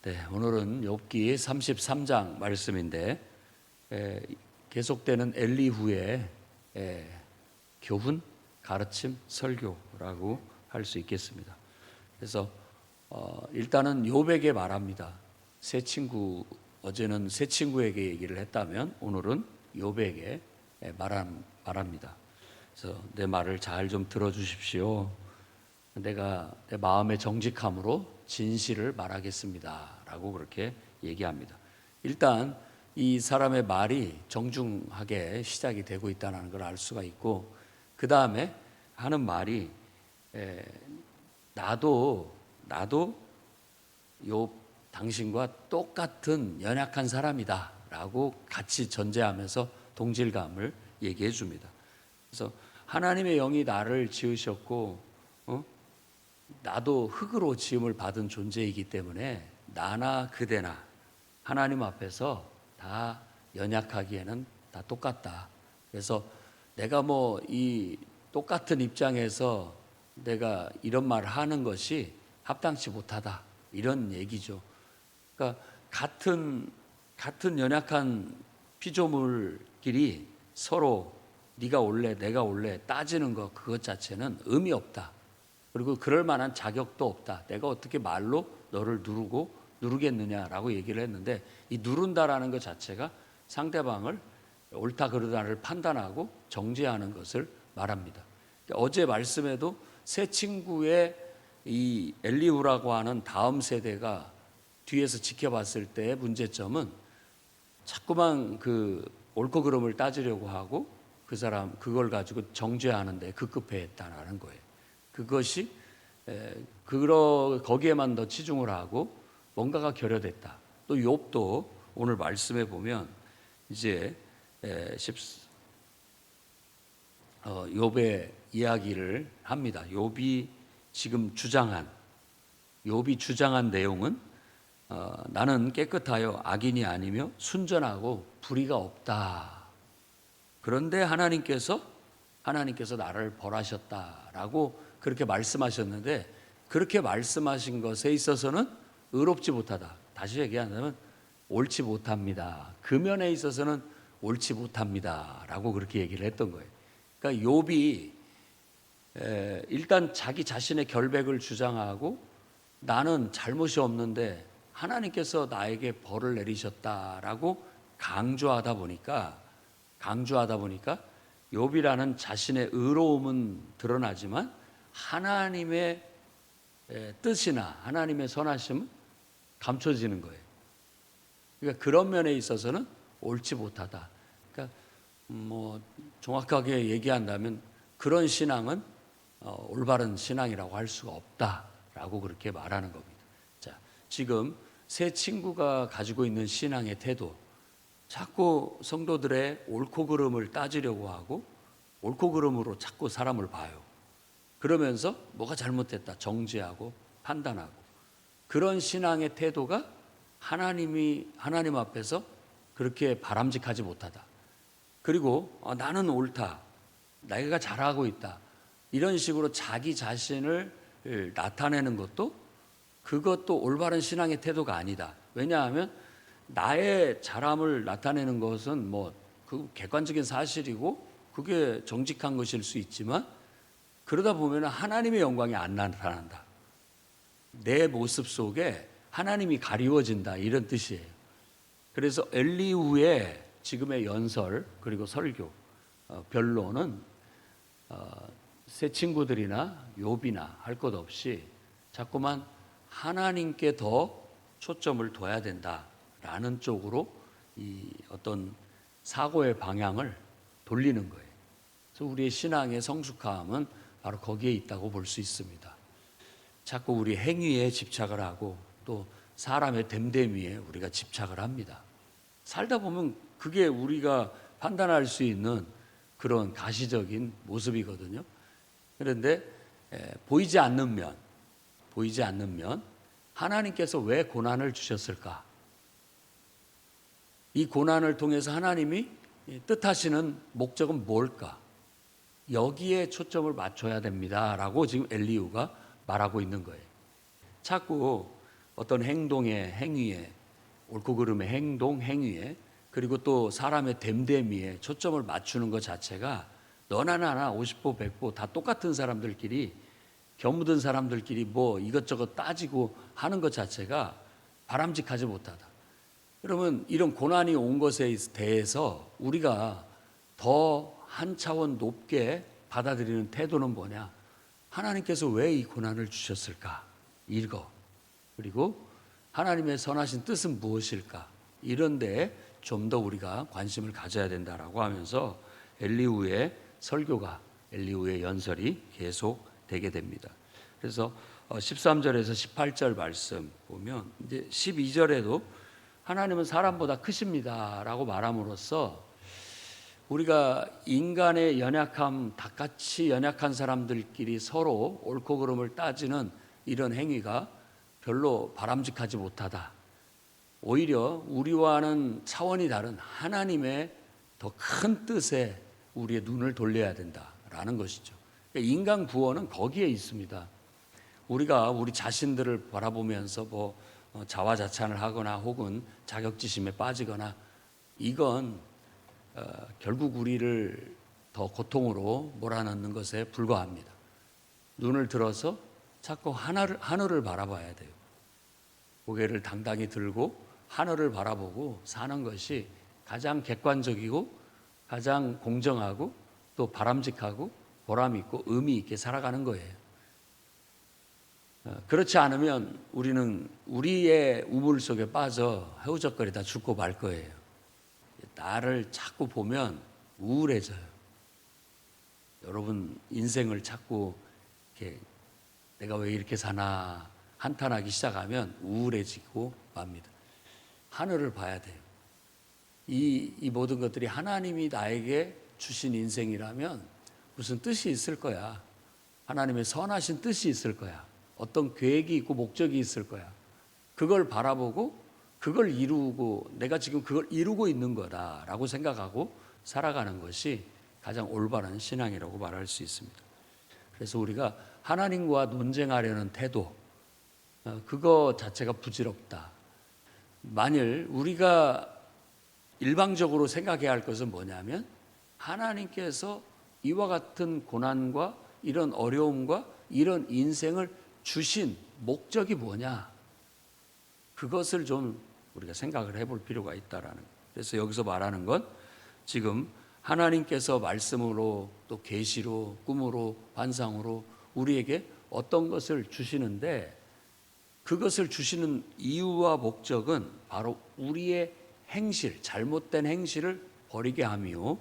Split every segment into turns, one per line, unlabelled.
네, 오늘은 욥기 33장 말씀인데 계속되는 엘리후의 교훈, 가르침, 설교라고 할 수 있겠습니다. 그래서 일단은 욥에게 말합니다. 어제는 새 친구에게 얘기를 했다면 오늘은 욥에게 말합니다. 그래서 내 말을 잘 좀 들어주십시오. 내가 내 마음의 정직함으로 진실을 말하겠습니다 라고 그렇게 얘기합니다. 일단 이 사람의 말이 정중하게 시작이 되고 있다는 걸 알 수가 있고, 그 다음에 하는 말이 나도 욥 당신과 똑같은 연약한 사람이다 라고 같이 전제하면서 동질감을 얘기해 줍니다. 그래서 하나님의 영이 나를 지으셨고 나도 흙으로 지음을 받은 존재이기 때문에 나나 그대나 하나님 앞에서 다 연약하기에는 다 똑같다. 그래서 내가 이 똑같은 입장에서 내가 이런 말을 하는 것이 합당치 못하다, 이런 얘기죠. 그러니까 같은 연약한 피조물끼리 서로 네가 올래 내가 올래 따지는 것, 그것 자체는 의미 없다. 그리고 그럴 만한 자격도 없다. 내가 어떻게 말로 너를 누르겠느냐라고 얘기를 했는데, 이 누른다라는 것 자체가 상대방을 옳다 그르다를 판단하고 정죄하는 것을 말합니다. 어제 말씀에도 새 친구의 이 엘리후라고 하는 다음 세대가 뒤에서 지켜봤을 때의 문제점은 자꾸만 그 옳고 그름을 따지려고 하고 그걸 가지고 정죄하는데 급급해했다는 거예요. 그것이 거기에만 더 치중을 하고 뭔가가 결여됐다. 또 욥도 오늘 말씀에 보면 이제 욥의 이야기를 합니다. 욥이 주장한 내용은 나는 깨끗하여 악인이 아니며 순전하고 불의가 없다. 그런데 하나님께서 나를 벌하셨다라고 그렇게 말씀하셨는데, 그렇게 말씀하신 것에 있어서는 의롭지 못하다. 다시 얘기하자면 옳지 못합니다. 그 면에 있어서는 옳지 못합니다라고 그렇게 얘기를 했던 거예요. 그러니까 욥이 일단 자기 자신의 결백을 주장하고 나는 잘못이 없는데 하나님께서 나에게 벌을 내리셨다라고 강조하다 보니까 욥이라는 자신의 의로움은 드러나지만 하나님의 뜻이나 하나님의 선하심은 감춰지는 거예요. 그러니까 그런 면에 있어서는 옳지 못하다. 그러니까 정확하게 얘기한다면 그런 신앙은 올바른 신앙이라고 할 수가 없다라고 그렇게 말하는 겁니다. 자, 지금 새 친구가 가지고 있는 신앙의 태도, 자꾸 성도들의 옳고 그름을 따지려고 하고 옳고 그름으로 자꾸 사람을 봐요. 그러면서 뭐가 잘못됐다 정죄하고 판단하고, 그런 신앙의 태도가 하나님 앞에서 그렇게 바람직하지 못하다. 그리고 나는 옳다, 내가 잘하고 있다, 이런 식으로 자기 자신을 나타내는 그것도 올바른 신앙의 태도가 아니다. 왜냐하면 나의 잘함을 나타내는 것은 그 객관적인 사실이고 그게 정직한 것일 수 있지만, 그러다 보면 하나님의 영광이 안 나타난다. 내 모습 속에 하나님이 가리워진다, 이런 뜻이에요. 그래서 엘리후의 지금의 연설 그리고 설교 변론은 새 친구들이나 욥이나 할 것 없이 자꾸만 하나님께 더 초점을 둬야 된다라는 쪽으로 이 어떤 사고의 방향을 돌리는 거예요. 그래서 우리의 신앙의 성숙함은 바로 거기에 있다고 볼 수 있습니다. 자꾸 우리 행위에 집착을 하고 또 사람의 됨됨이에 우리가 집착을 합니다. 살다 보면 그게 우리가 판단할 수 있는 그런 가시적인 모습이거든요. 그런데 보이지 않는 면 하나님께서 왜 고난을 주셨을까? 이 고난을 통해서 하나님이 뜻하시는 목적은 뭘까? 여기에 초점을 맞춰야 됩니다라고 지금 엘리후가 말하고 있는 거예요. 자꾸 어떤 행동의 행위에, 옳고 그름의 행동, 행위에, 그리고 또 사람의 됨됨이에 초점을 맞추는 것 자체가 너나 나나 50보 100보 다 똑같은 사람들끼리, 겨묻은 사람들끼리 뭐 이것저것 따지고 하는 것 자체가 바람직하지 못하다. 그러면 이런 고난이 온 것에 대해서 우리가 더 한 차원 높게 받아들이는 태도는 뭐냐? 하나님께서 왜 이 고난을 주셨을까? 이거. 그리고 하나님의 선하신 뜻은 무엇일까? 이런 데에 좀 더 우리가 관심을 가져야 된다라고 하면서 엘리후의 설교가, 엘리후의 연설이 계속 되게 됩니다. 그래서 13절에서 18절 말씀 보면 이제 12절에도 하나님은 사람보다 크십니다라고 말함으로써 우리가 인간의 연약함, 닭같이 연약한 사람들끼리 서로 옳고 그름을 따지는 이런 행위가 별로 바람직하지 못하다. 오히려 우리와는 차원이 다른 하나님의 더 큰 뜻에 우리의 눈을 돌려야 된다라는 것이죠. 인간 구원은 거기에 있습니다. 우리가 우리 자신들을 바라보면서 뭐 자화자찬을 하거나 혹은 자격지심에 빠지거나 이건 결국 우리를 더 고통으로 몰아넣는 것에 불과합니다. 눈을 들어서 자꾸 하늘을 바라봐야 돼요. 고개를 당당히 들고 하늘을 바라보고 사는 것이 가장 객관적이고 가장 공정하고 또 바람직하고 보람 있고 의미 있게 살아가는 거예요. 그렇지 않으면 우리는 우리의 우물 속에 빠져 헤우적거리다 죽고 말 거예요. 나를 자꾸 보면 우울해져요. 여러분 인생을 자꾸 이렇게 내가 왜 이렇게 사나 한탄하기 시작하면 우울해지고 맙니다. 하늘을 봐야 돼요. 이 모든 것들이 하나님이 나에게 주신 인생이라면 무슨 뜻이 있을 거야. 하나님의 선하신 뜻이 있을 거야. 어떤 계획이 있고 목적이 있을 거야. 그걸 바라보고 그걸 이루고 내가 지금 그걸 이루고 있는 거다라고 생각하고 살아가는 것이 가장 올바른 신앙이라고 말할 수 있습니다. 그래서 우리가 하나님과 논쟁하려는 태도, 그거 자체가 부질없다. 만일 우리가 일방적으로 생각해야 할 것은 뭐냐면 하나님께서 이와 같은 고난과 이런 어려움과 이런 인생을 주신 목적이 뭐냐? 그것을 좀 우리가 생각을 해볼 필요가 있다라는 거예요. 그래서 여기서 말하는 건 지금 하나님께서 말씀으로 또 계시로 꿈으로 환상으로 우리에게 어떤 것을 주시는데 그것을 주시는 이유와 목적은 바로 우리의 행실, 잘못된 행실을 버리게 하며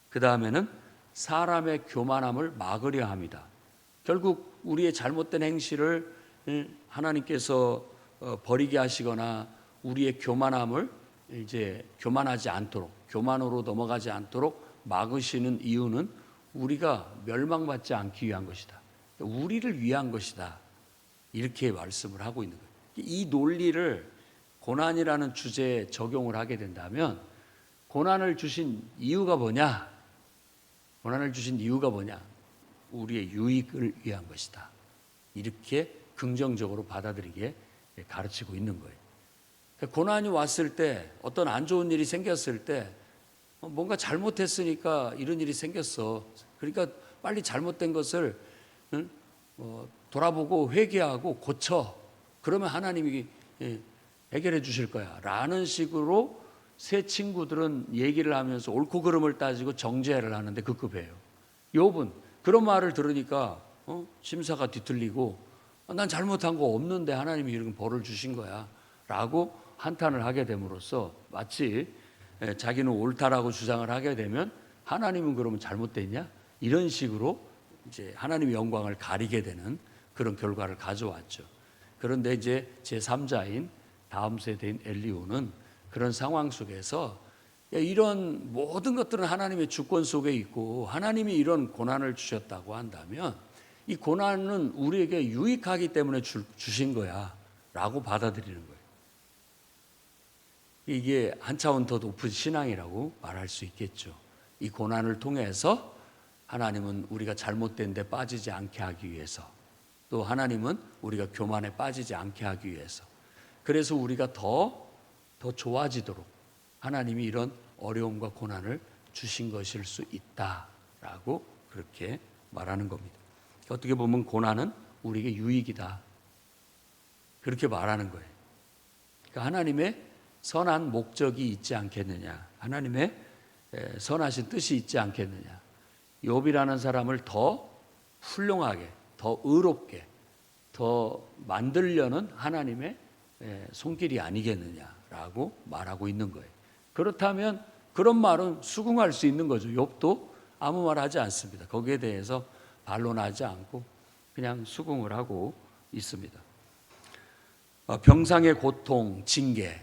그 다음에는 사람의 교만함을 막으려 합니다. 결국 우리의 잘못된 행실을 하나님께서 버리게 하시거나 우리의 교만함을 이제 교만하지 않도록, 교만으로 넘어가지 않도록 막으시는 이유는 우리가 멸망받지 않기 위한 것이다. 우리를 위한 것이다. 이렇게 말씀을 하고 있는 거예요. 이 논리를 고난이라는 주제에 적용을 하게 된다면 고난을 주신 이유가 뭐냐? 고난을 주신 이유가 뭐냐? 우리의 유익을 위한 것이다. 이렇게 긍정적으로 받아들이게 가르치고 있는 거예요. 고난이 왔을 때 어떤 안 좋은 일이 생겼을 때 뭔가 잘못했으니까 이런 일이 생겼어. 그러니까 빨리 잘못된 것을 돌아보고 회개하고 고쳐. 그러면 하나님이 해결해 주실 거야. 라는 식으로 새 친구들은 얘기를 하면서 옳고 그름을 따지고 정죄를 하는데 그 급해요. 욥은 그런 말을 들으니까 심사가 뒤틀리고 난 잘못한 거 없는데 하나님이 이런 벌을 주신 거야. 라고 한탄을 하게 됨으로써 마치 자기는 옳다라고 주장을 하게 되면 하나님은 그러면 잘못됐냐? 이런 식으로 이제 하나님의 영광을 가리게 되는 그런 결과를 가져왔죠. 그런데 이제 제3자인 다음 세대인 엘리후는 그런 상황 속에서 이런 모든 것들은 하나님의 주권 속에 있고 하나님이 이런 고난을 주셨다고 한다면 이 고난은 우리에게 유익하기 때문에 주신 거야 라고 받아들이는 거예요. 이게 한 차원 더 높은 신앙이라고 말할 수 있겠죠. 이 고난을 통해서 하나님은 우리가 잘못된 데 빠지지 않게 하기 위해서 또 하나님은 우리가 교만에 빠지지 않게 하기 위해서 그래서 우리가 더 좋아지도록 하나님이 이런 어려움과 고난을 주신 것일 수 있다라고 그렇게 말하는 겁니다. 어떻게 보면 고난은 우리에게 유익이다, 그렇게 말하는 거예요. 그러니까 하나님의 선한 목적이 있지 않겠느냐, 하나님의 선하신 뜻이 있지 않겠느냐, 욥이라는 사람을 더 훌륭하게, 더 의롭게, 더 만들려는 하나님의 손길이 아니겠느냐라고 말하고 있는 거예요. 그렇다면 그런 말은 수긍할 수 있는 거죠. 욥도 아무 말 하지 않습니다. 거기에 대해서 반론하지 않고 그냥 수긍을 하고 있습니다. 병상의 고통, 징계,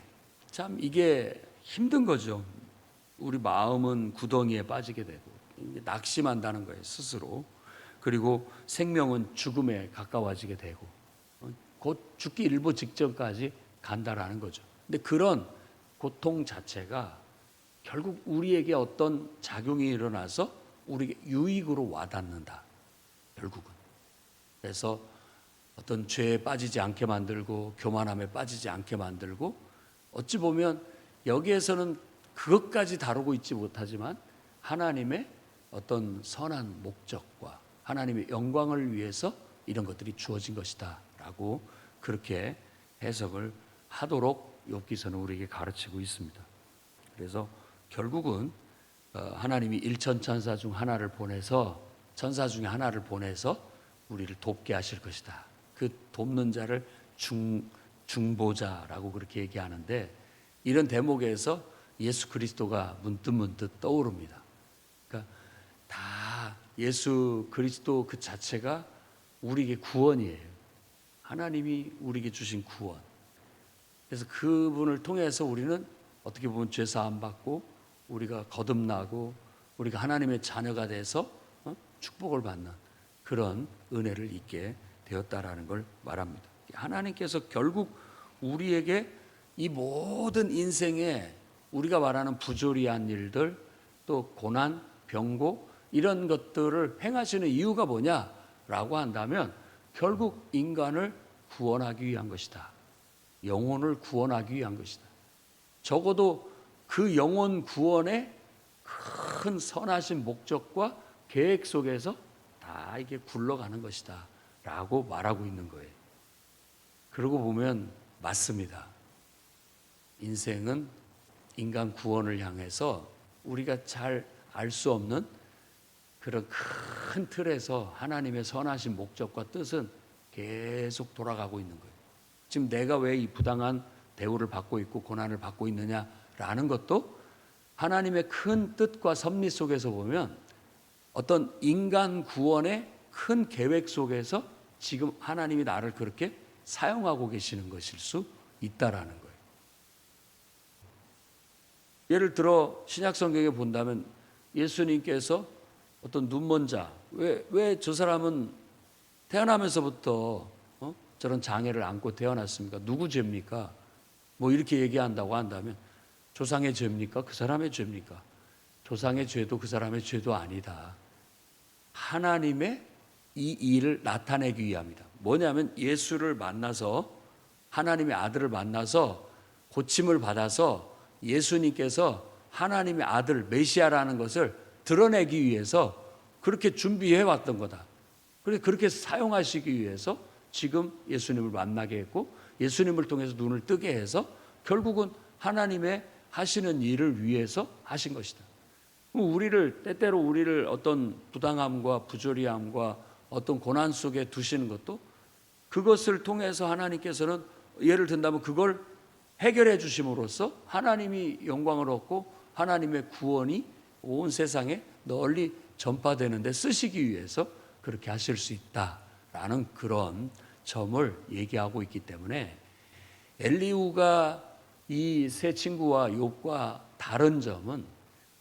참 이게 힘든 거죠. 우리 마음은 구덩이에 빠지게 되고 낙심한다는 거예요, 스스로. 그리고 생명은 죽음에 가까워지게 되고 곧 죽기 일보 직전까지 간다라는 거죠. 근데 그런 고통 자체가 결국 우리에게 어떤 작용이 일어나서 우리에게 유익으로 와닿는다, 결국은. 그래서 어떤 죄에 빠지지 않게 만들고 교만함에 빠지지 않게 만들고, 어찌 보면 여기에서는 그것까지 다루고 있지 못하지만 하나님의 어떤 선한 목적과 하나님의 영광을 위해서 이런 것들이 주어진 것이다 라고 그렇게 해석을 하도록 욥기서는 우리에게 가르치고 있습니다. 그래서 결국은 하나님이 일천천사 중 하나를 보내서, 천사 중에 하나를 보내서 우리를 돕게 하실 것이다. 그 돕는 자를 중보자라고 그렇게 얘기하는데, 이런 대목에서 예수 그리스도가 문득문득 떠오릅니다. 그러니까 다 예수 그리스도 그 자체가 우리에게 구원이에요. 하나님이 우리에게 주신 구원. 그래서 그분을 통해서 우리는 어떻게 보면 죄 사함 받고 우리가 거듭나고 우리가 하나님의 자녀가 돼서 축복을 받는 그런 은혜를 잊게 되었다라는 걸 말합니다. 하나님께서 결국 우리에게 이 모든 인생에 우리가 말하는 부조리한 일들, 또 고난, 병고 이런 것들을 행하시는 이유가 뭐냐라고 한다면 결국 인간을 구원하기 위한 것이다. 영혼을 구원하기 위한 것이다. 적어도 그 영혼 구원의 큰 선하신 목적과 계획 속에서 다 이게 굴러가는 것이다 라고 말하고 있는 거예요. 그러고 보면 맞습니다. 인생은 인간 구원을 향해서 우리가 잘 알 수 없는 그런 큰 틀에서 하나님의 선하신 목적과 뜻은 계속 돌아가고 있는 거예요. 지금 내가 왜 이 부당한 대우를 받고 있고 고난을 받고 있느냐라는 것도 하나님의 큰 뜻과 섭리 속에서 보면 어떤 인간 구원의 큰 계획 속에서 지금 하나님이 나를 그렇게 사용하고 계시는 것일 수 있다라는 거예요. 예를 들어 신약 성경에 본다면 예수님께서 어떤 눈먼 자, 왜 저 사람은 태어나면서부터 저런 장애를 안고 태어났습니까? 누구 죄입니까? 뭐 이렇게 얘기한다고 한다면 조상의 죄입니까? 그 사람의 죄입니까? 조상의 죄도 그 사람의 죄도 아니다. 하나님의 이 일을 나타내기 위함이다. 뭐냐면 예수를 만나서, 하나님의 아들을 만나서 고침을 받아서 예수님께서 하나님의 아들 메시아라는 것을 드러내기 위해서 그렇게 준비해 왔던 거다. 그렇게 사용하시기 위해서 지금 예수님을 만나게 했고 예수님을 통해서 눈을 뜨게 해서 결국은 하나님의 하시는 일을 위해서 하신 것이다. 때때로 우리를 어떤 부당함과 부조리함과 어떤 고난 속에 두시는 것도 그것을 통해서 하나님께서는, 예를 든다면 그걸 해결해 주심으로써 하나님이 영광을 얻고 하나님의 구원이 온 세상에 널리 전파되는 데 쓰시기 위해서 그렇게 하실 수 있다라는 그런 점을 얘기하고 있기 때문에 엘리후가 이 세 친구와 욥과 다른 점은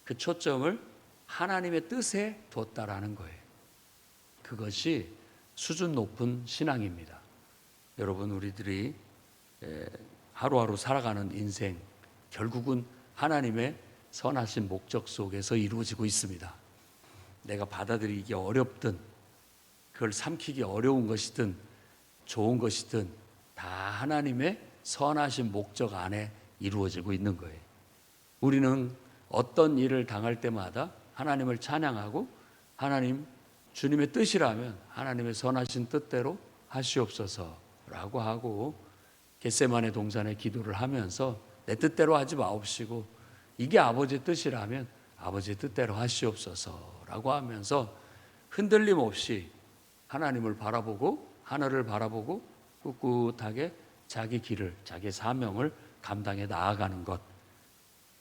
그 초점을 하나님의 뜻에 뒀다라는 거예요. 그것이 수준 높은 신앙입니다. 여러분, 우리들이 하루하루 살아가는 인생 결국은 하나님의 선하신 목적 속에서 이루어지고 있습니다. 내가 받아들이기 어렵든 그걸 삼키기 어려운 것이든 좋은 것이든 다 하나님의 선하신 목적 안에 이루어지고 있는 거예요. 우리는 어떤 일을 당할 때마다 하나님을 찬양하고 하나님 주님의 뜻이라면 하나님의 선하신 뜻대로 하시옵소서라고 하고 겟세마네 동산에 기도를 하면서 내 뜻대로 하지 마옵시고 이게 아버지의 뜻이라면 아버지의 뜻대로 하시옵소서라고 하면서 흔들림 없이 하나님을 바라보고 하늘을 바라보고 꿋꿋하게 자기 길을 자기 사명을 감당해 나아가는 것,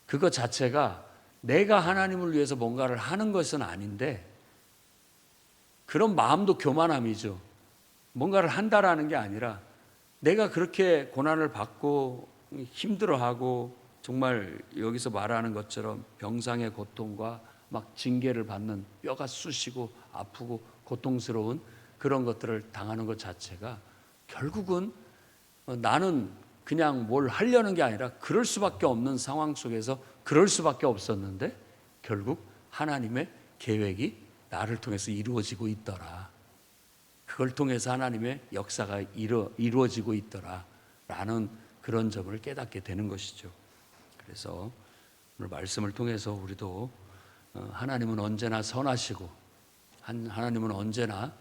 그것 자체가 내가 하나님을 위해서 뭔가를 하는 것은 아닌데 그런 마음도 교만함이죠. 뭔가를 한다라는 게 아니라 내가 그렇게 고난을 받고 힘들어하고 정말 여기서 말하는 것처럼 병상의 고통과 막 징계를 받는 뼈가 쑤시고 아프고 고통스러운 그런 것들을 당하는 것 자체가 결국은 나는 그냥 뭘 하려는 게 아니라 그럴 수밖에 없는 상황 속에서 그럴 수밖에 없었는데 결국 하나님의 계획이 나를 통해서 이루어지고 있더라. 그걸 통해서 하나님의 역사가 이루어지고 있더라 라는 그런 점을 깨닫게 되는 것이죠. 그래서 오늘 말씀을 통해서 우리도 하나님은 언제나 선하시고 하나님은 언제나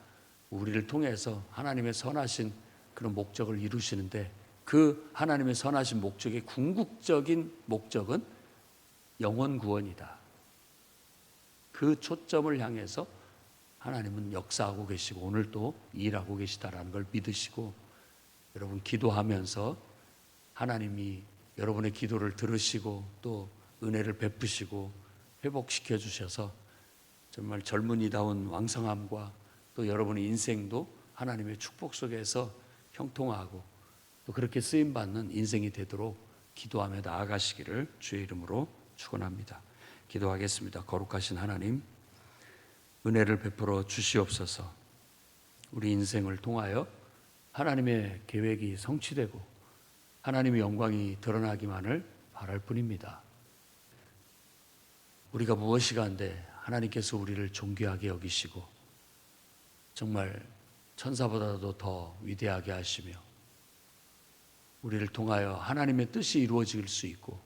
우리를 통해서 하나님의 선하신 그런 목적을 이루시는데 그 하나님의 선하신 목적의 궁극적인 목적은 영혼 구원이다. 그 초점을 향해서 하나님은 역사하고 계시고 오늘도 일하고 계시다라는 걸 믿으시고 여러분 기도하면서 하나님이 여러분의 기도를 들으시고 또 은혜를 베푸시고 회복시켜 주셔서 정말 젊은이다운 왕성함과 또 여러분의 인생도 하나님의 축복 속에서 형통하고 또 그렇게 쓰임받는 인생이 되도록 기도하며 나아가시기를 주의 이름으로 축원합니다. 기도하겠습니다. 거룩하신 하나님, 은혜를 베풀어 주시옵소서. 우리 인생을 통하여 하나님의 계획이 성취되고 하나님의 영광이 드러나기만을 바랄 뿐입니다. 우리가 무엇이간데 하나님께서 우리를 존귀하게 여기시고 정말 천사보다도 더 위대하게 하시며 우리를 통하여 하나님의 뜻이 이루어질 수 있고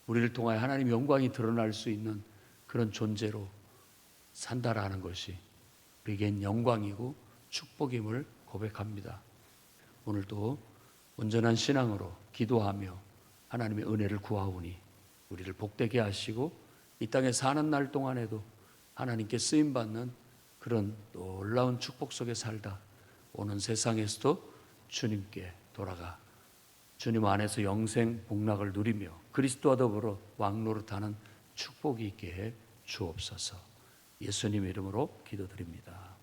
우리를 통하여 하나님의 영광이 드러날 수 있는 그런 존재로 산다라는 것이 우리에겐 영광이고 축복임을 고백합니다. 오늘도 온전한 신앙으로 기도하며 하나님의 은혜를 구하오니 우리를 복되게 하시고 이 땅에 사는 날 동안에도 하나님께 쓰임받는 그런 놀라운 축복 속에 살다 오는 세상에서도 주님께 돌아가 주님 안에서 영생 복락을 누리며 그리스도와 더불어 왕노릇하는 축복이 있게 해 주옵소서. 예수님 이름으로 기도드립니다.